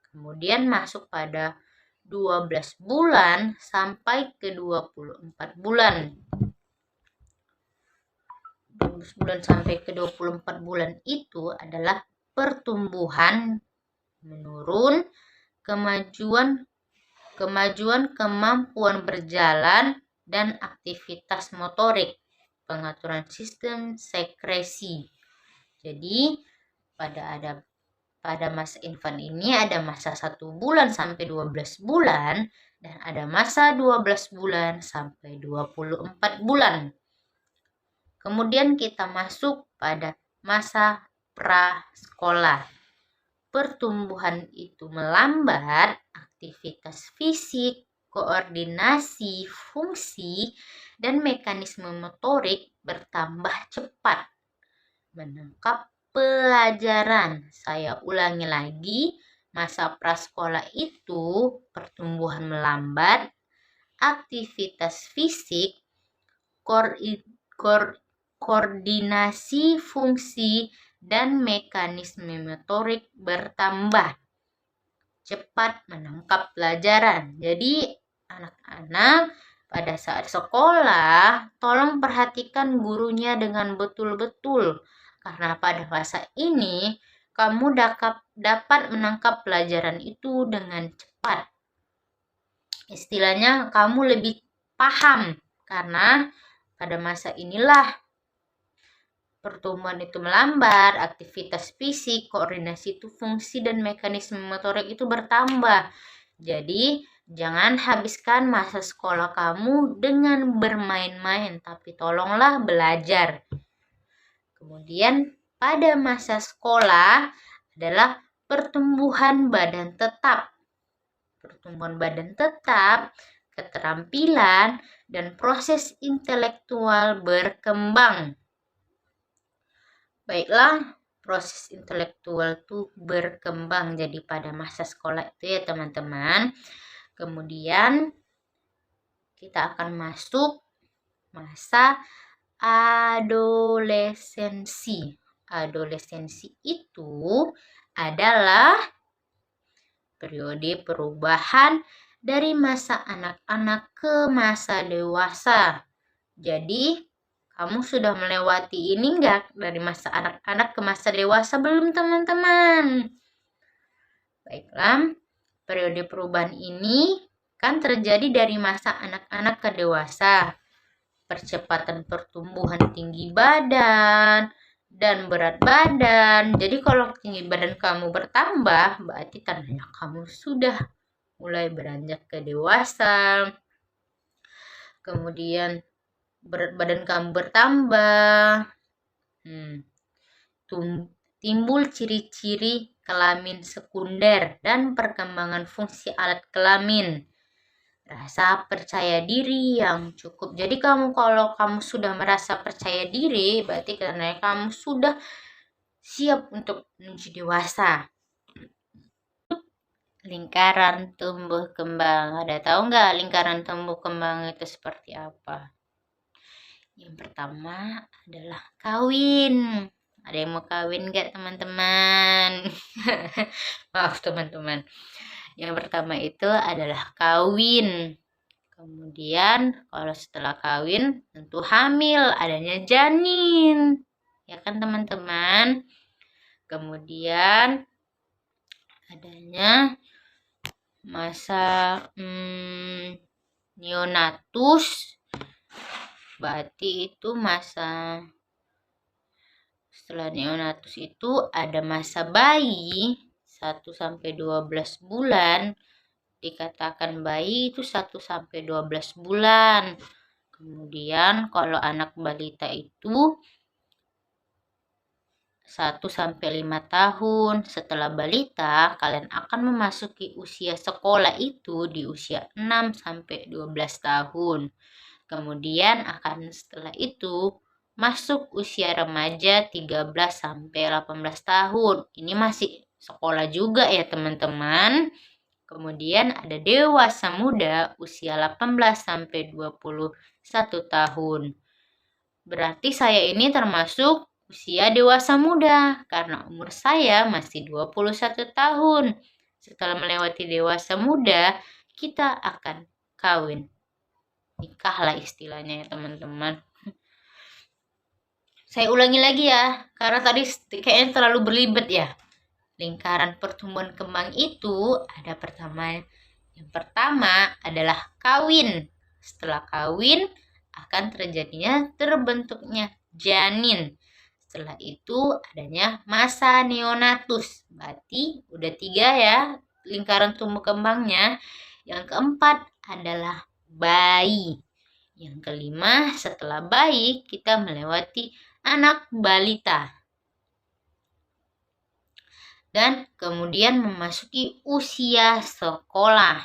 Kemudian masuk pada 12 bulan sampai ke 24 bulan. 12 bulan sampai ke 24 bulan itu adalah pertumbuhan menurun, kemajuan kemampuan berjalan dan aktivitas motorik, pengaturan sistem sekresi. Jadi pada masa infan ini ada masa 1 bulan sampai 12 bulan dan ada masa 12 bulan sampai 24 bulan. Kemudian kita masuk pada masa prasekolah. Pertumbuhan itu melambat, aktivitas fisik, koordinasi, fungsi, dan mekanisme motorik bertambah cepat. Menangkap pelajaran. Saya ulangi lagi, masa prasekolah itu pertumbuhan melambat, aktivitas fisik, koordinasi fungsi dan mekanisme motorik bertambah. Cepat menangkap pelajaran. Jadi anak-anak pada saat sekolah, tolong perhatikan gurunya dengan betul-betul. Karena pada masa ini, kamu dapat menangkap pelajaran itu dengan cepat. Istilahnya, kamu lebih paham. Karena pada masa inilah pertumbuhan itu melambat, aktivitas fisik, koordinasi itu fungsi dan mekanisme motorik itu bertambah. Jadi, jangan habiskan masa sekolah kamu dengan bermain-main, tapi tolonglah belajar. Kemudian, pada masa sekolah adalah pertumbuhan badan tetap. Pertumbuhan badan tetap, keterampilan, dan proses intelektual berkembang. Baiklah, proses intelektual itu berkembang jadi pada masa sekolah itu ya teman-teman. Kemudian kita akan masuk masa adolescensi. Adolescensi itu adalah periode perubahan dari masa anak-anak ke masa dewasa. Jadi, kamu sudah melewati ini enggak? Dari masa anak-anak ke masa dewasa belum teman-teman? Baiklah, periode perubahan ini kan terjadi dari masa anak-anak ke dewasa. Percepatan pertumbuhan tinggi badan dan berat badan. Jadi kalau tinggi badan kamu bertambah, berarti tandanya kamu sudah mulai beranjak ke dewasa. Kemudian berat badan kamu bertambah. Timbul ciri-ciri kelamin sekunder dan perkembangan fungsi alat kelamin. Rasa percaya diri yang cukup. Jadi kalau kamu sudah merasa percaya diri, berarti karena kamu sudah siap untuk menuju dewasa. Lingkaran tumbuh kembang. Ada tahu nggak lingkaran tumbuh kembang itu seperti apa? Yang pertama adalah kawin. Ada yang mau kawin nggak teman-teman? Maaf teman-teman. Yang pertama itu adalah kawin. Kemudian kalau setelah kawin tentu hamil, adanya janin. Ya kan teman-teman? Kemudian adanya masa neonatus. Berarti itu masa setelah neonatus itu ada masa bayi 1 sampai 12 bulan. Dikatakan bayi itu 1 sampai 12 bulan. Kemudian kalau anak balita itu 1-5 tahun. Setelah balita, kalian akan memasuki usia sekolah itu di usia 6-12 tahun. Kemudian setelah itu masuk usia remaja 13-18 tahun. Ini masih sekolah juga ya teman-teman. Kemudian ada dewasa muda usia 18-21 tahun. Berarti saya ini termasuk usia dewasa muda karena umur saya masih 21 tahun. Setelah melewati dewasa muda, kita akan kawin. Nikah lah istilahnya ya teman-teman. Saya ulangi lagi ya, karena tadi kayaknya terlalu berlibat ya. Lingkaran pertumbuhan kembang itu ada yang pertama adalah kawin. Setelah kawin akan terbentuknya janin. Setelah itu adanya masa neonatus. Berarti udah 3 ya lingkaran tumbuh kembangnya. Yang keempat adalah bayi. Yang kelima, setelah bayi kita melewati anak balita. Dan kemudian memasuki usia sekolah.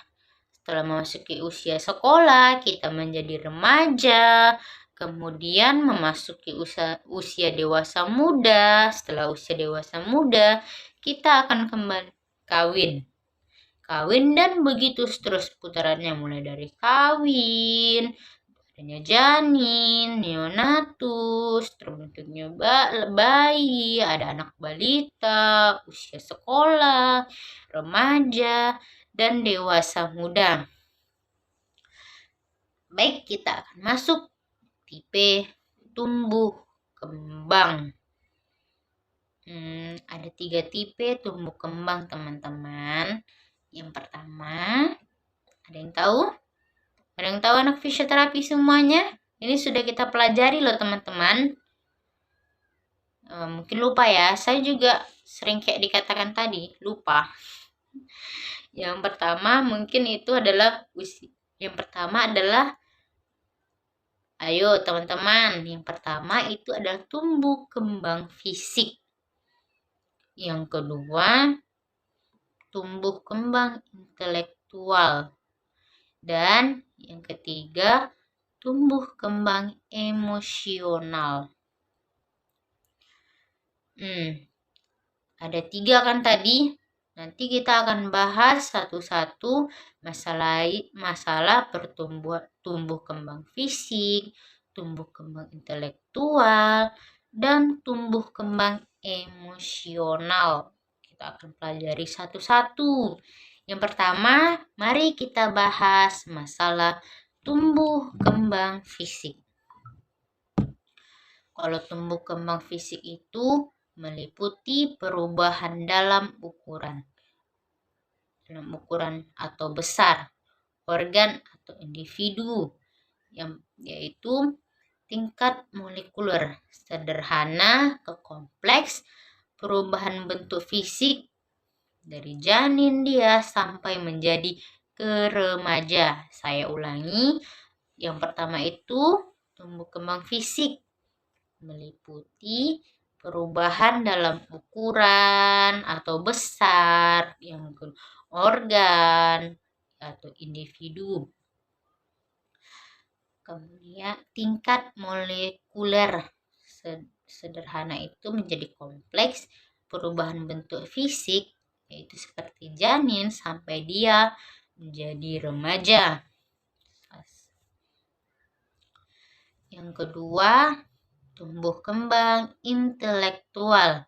Setelah memasuki usia sekolah, kita menjadi remaja, kemudian memasuki usia dewasa muda. Setelah usia dewasa muda, kita akan kembali kawin. Kawin dan begitu terus putarannya, mulai dari kawin, adanya janin, neonatus, terbentuknya bayi, ada anak balita, usia sekolah, remaja, dan dewasa muda. Baik, kita akan masuk tipe tumbuh kembang. Ada 3 tipe tumbuh kembang teman-teman. Yang pertama, ada yang tahu? Ada yang tahu anak fisioterapi semuanya? Ini sudah kita pelajari loh teman-teman. Mungkin lupa ya, saya juga sering kayak dikatakan tadi, lupa. Yang pertama mungkin itu adalah ayo teman-teman, yang pertama itu adalah tumbuh kembang fisik. Yang kedua, tumbuh kembang intelektual. Dan yang ketiga, tumbuh kembang emosional. Ada 3 kan tadi. Nanti kita akan bahas satu-satu masalah tumbuh kembang fisik, tumbuh kembang intelektual, dan tumbuh kembang emosional. Kita akan pelajari satu-satu. Yang pertama, mari kita bahas masalah tumbuh kembang fisik. Kalau tumbuh kembang fisik itu meliputi perubahan dalam ukuran atau besar organ atau individu, yaitu tingkat molekuler sederhana ke kompleks, perubahan bentuk fisik dari janin dia sampai menjadi ke remaja. Saya ulangi, yang pertama itu tumbuh kembang fisik meliputi perubahan dalam ukuran atau besar yang organ atau individu. Kemudian tingkat molekuler sederhana itu menjadi kompleks, perubahan bentuk fisik yaitu seperti janin sampai dia menjadi remaja. Yang kedua, tumbuh kembang intelektual.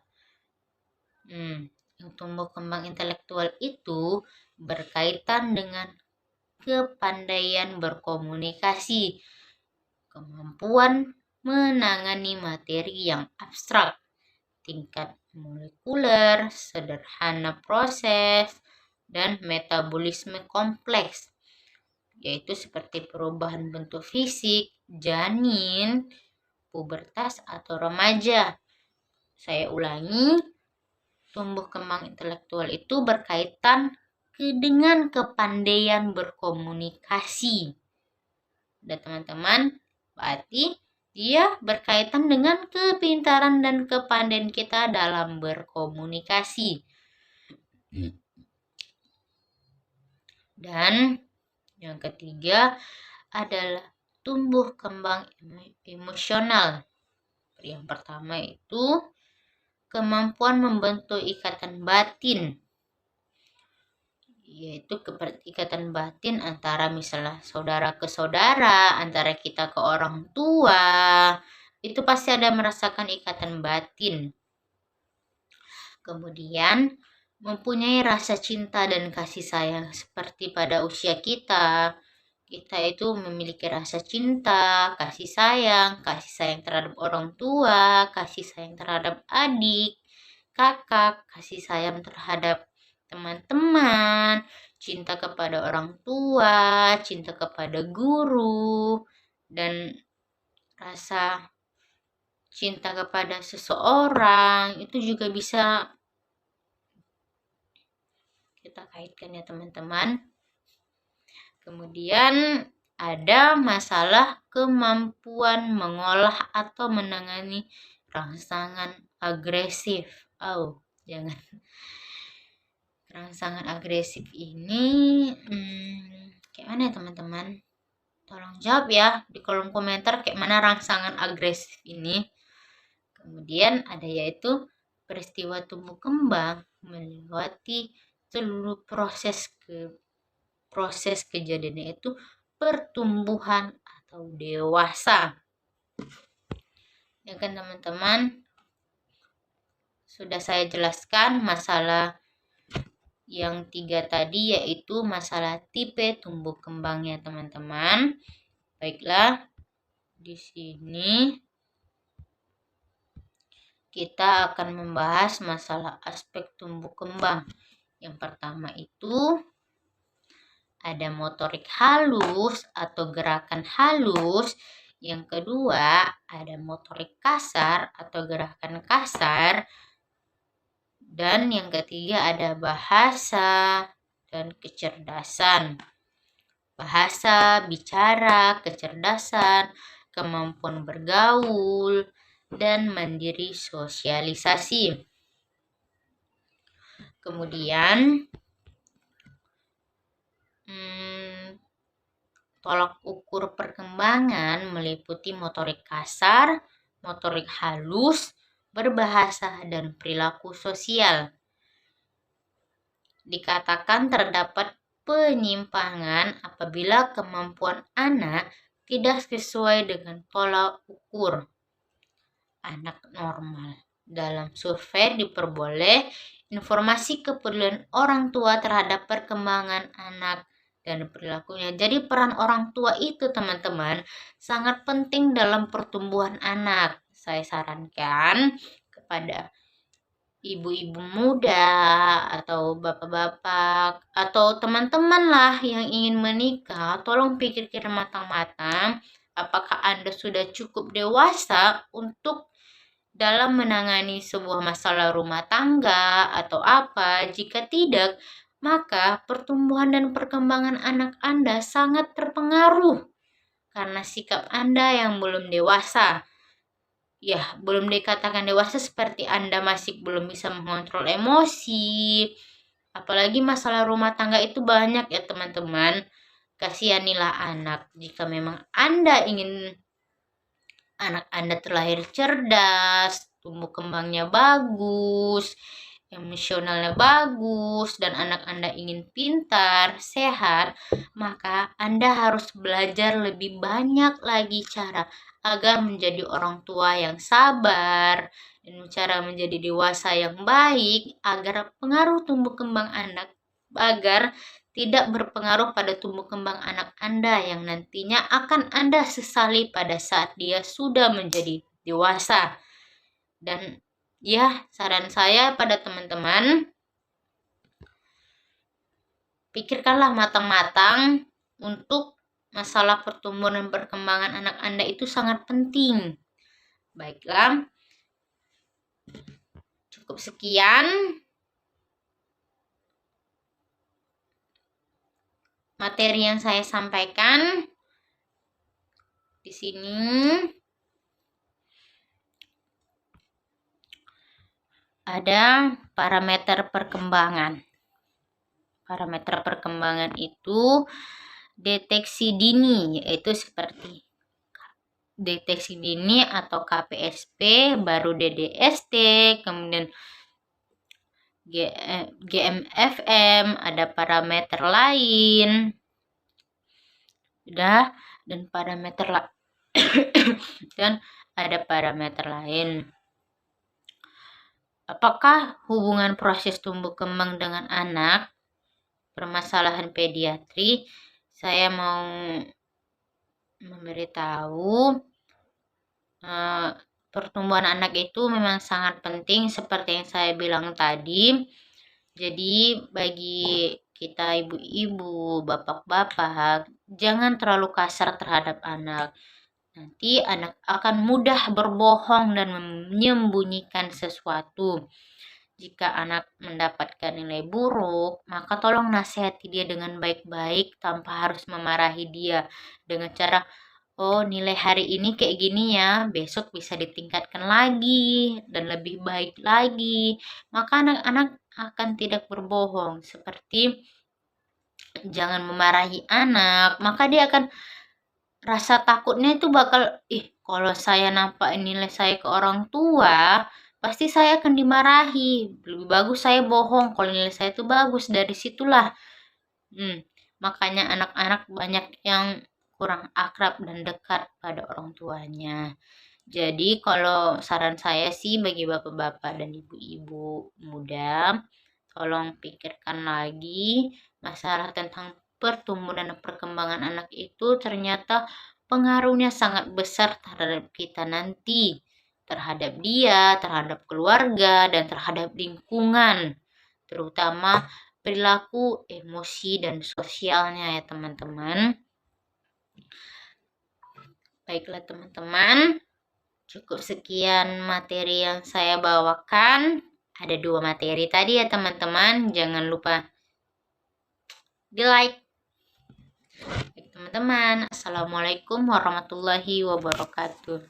Yang tumbuh kembang intelektual itu berkaitan dengan kepandaian berkomunikasi, kemampuan menangani materi yang abstrak, tingkat molekuler, sederhana proses, dan metabolisme kompleks, yaitu seperti perubahan bentuk fisik, janin, pubertas, atau remaja. Saya ulangi, tumbuh kembang intelektual itu berkaitan dengan kepandaian berkomunikasi. Dan teman-teman, berarti Dia berkaitan dengan kepintaran dan kepandaian kita dalam berkomunikasi. Dan yang ketiga adalah tumbuh kembang emosional. Yang pertama itu kemampuan membentuk ikatan batin, yaitu ikatan batin antara misalnya saudara ke saudara, antara kita ke orang tua, itu pasti ada merasakan ikatan batin. Kemudian mempunyai rasa cinta dan kasih sayang seperti pada usia kita. Kita itu memiliki rasa cinta, kasih sayang terhadap orang tua, kasih sayang terhadap adik, kakak, kasih sayang terhadap teman-teman, cinta kepada orang tua, cinta kepada guru, dan rasa cinta kepada seseorang itu juga bisa kita kaitkan ya teman-teman. Kemudian ada masalah kemampuan mengolah atau menangani rangsangan agresif. Jangan. Rangsangan agresif ini kayak mana ya teman-teman? Tolong jawab ya di kolom komentar kayak mana rangsangan agresif ini. Kemudian ada yaitu peristiwa tumbuh kembang melewati seluruh proses kejadiannya itu pertumbuhan atau dewasa. Ya kan teman-teman, sudah saya jelaskan masalah yang 3 tadi, yaitu masalah tipe tumbuh kembangnya teman-teman. Baiklah, di sini kita akan membahas masalah aspek tumbuh kembang. Yang pertama itu ada motorik halus atau gerakan halus. Yang kedua ada motorik kasar atau gerakan kasar. Dan yang ketiga ada bahasa dan kecerdasan. Bahasa, bicara, kecerdasan, kemampuan bergaul, dan mandiri sosialisasi. Kemudian tolak ukur perkembangan meliputi motorik kasar, motorik halus, berbahasa, dan perilaku sosial. Dikatakan terdapat penyimpangan apabila kemampuan anak tidak sesuai dengan tolak ukur anak normal. Dalam survei diperoleh informasi kepedulian orang tua terhadap perkembangan anak dan perilakunya. Jadi peran orang tua itu teman-teman sangat penting dalam pertumbuhan anak. Saya sarankan kepada ibu-ibu muda atau bapak-bapak atau teman-teman lah yang ingin menikah, tolong pikirkan matang-matang apakah Anda sudah cukup dewasa untuk dalam menangani sebuah masalah rumah tangga atau apa. Jika tidak, maka pertumbuhan dan perkembangan anak Anda sangat terpengaruh karena sikap Anda yang belum dewasa. Ya, belum dikatakan dewasa seperti Anda masih belum bisa mengontrol emosi. Apalagi masalah rumah tangga itu banyak ya teman-teman. Kasihanilah anak. Jika memang Anda ingin anak Anda terlahir cerdas, tumbuh kembangnya bagus, emosionalnya bagus, dan anak Anda ingin pintar, sehat, maka Anda harus belajar lebih banyak lagi cara agar menjadi orang tua yang sabar dan cara menjadi dewasa yang baik agar pengaruh tumbuh kembang anak agar tidak berpengaruh pada tumbuh kembang anak Anda yang nantinya akan Anda sesali pada saat dia sudah menjadi dewasa. Dan ya, saran saya pada teman-teman, pikirkanlah matang-matang untuk masalah pertumbuhan dan perkembangan anak Anda itu sangat penting. Baiklah, cukup sekian materi yang saya sampaikan di sini. ada parameter perkembangan. Parameter perkembangan itu deteksi dini, yaitu seperti deteksi dini atau KPSP, baru DDST, kemudian GMFM, ada parameter lain. dan parameter dan ada parameter lain. Apakah hubungan proses tumbuh kembang dengan anak? Permasalahan pediatri, saya mau memberitahu pertumbuhan anak itu memang sangat penting seperti yang saya bilang tadi. Jadi bagi kita ibu-ibu, bapak-bapak, jangan terlalu kasar terhadap anak. Nanti anak akan mudah berbohong dan menyembunyikan sesuatu. Jika anak mendapatkan nilai buruk, maka tolong nasihati dia dengan baik-baik tanpa harus memarahi dia. Dengan cara, oh nilai hari ini kayak gini ya, besok bisa ditingkatkan lagi dan lebih baik lagi. Maka anak-anak akan tidak berbohong. Seperti jangan memarahi anak, maka dia akan rasa takutnya itu bakal, kalau saya nampak nilai saya ke orang tua, pasti saya akan dimarahi. Lebih bagus saya bohong kalau nilai saya itu bagus. Dari situlah makanya anak-anak banyak yang kurang akrab dan dekat pada orang tuanya. Jadi kalau saran saya sih bagi bapak-bapak dan ibu-ibu muda, tolong pikirkan lagi masalah tentang pertumbuhan dan perkembangan anak itu ternyata pengaruhnya sangat besar terhadap kita nanti, terhadap dia, terhadap keluarga, dan terhadap lingkungan, terutama perilaku, emosi, dan sosialnya ya teman-teman. Baiklah teman-teman, cukup sekian materi yang saya bawakan. Ada 2 materi tadi ya teman-teman, jangan lupa di like. Baik teman-teman, assalamualaikum warahmatullahi wabarakatuh.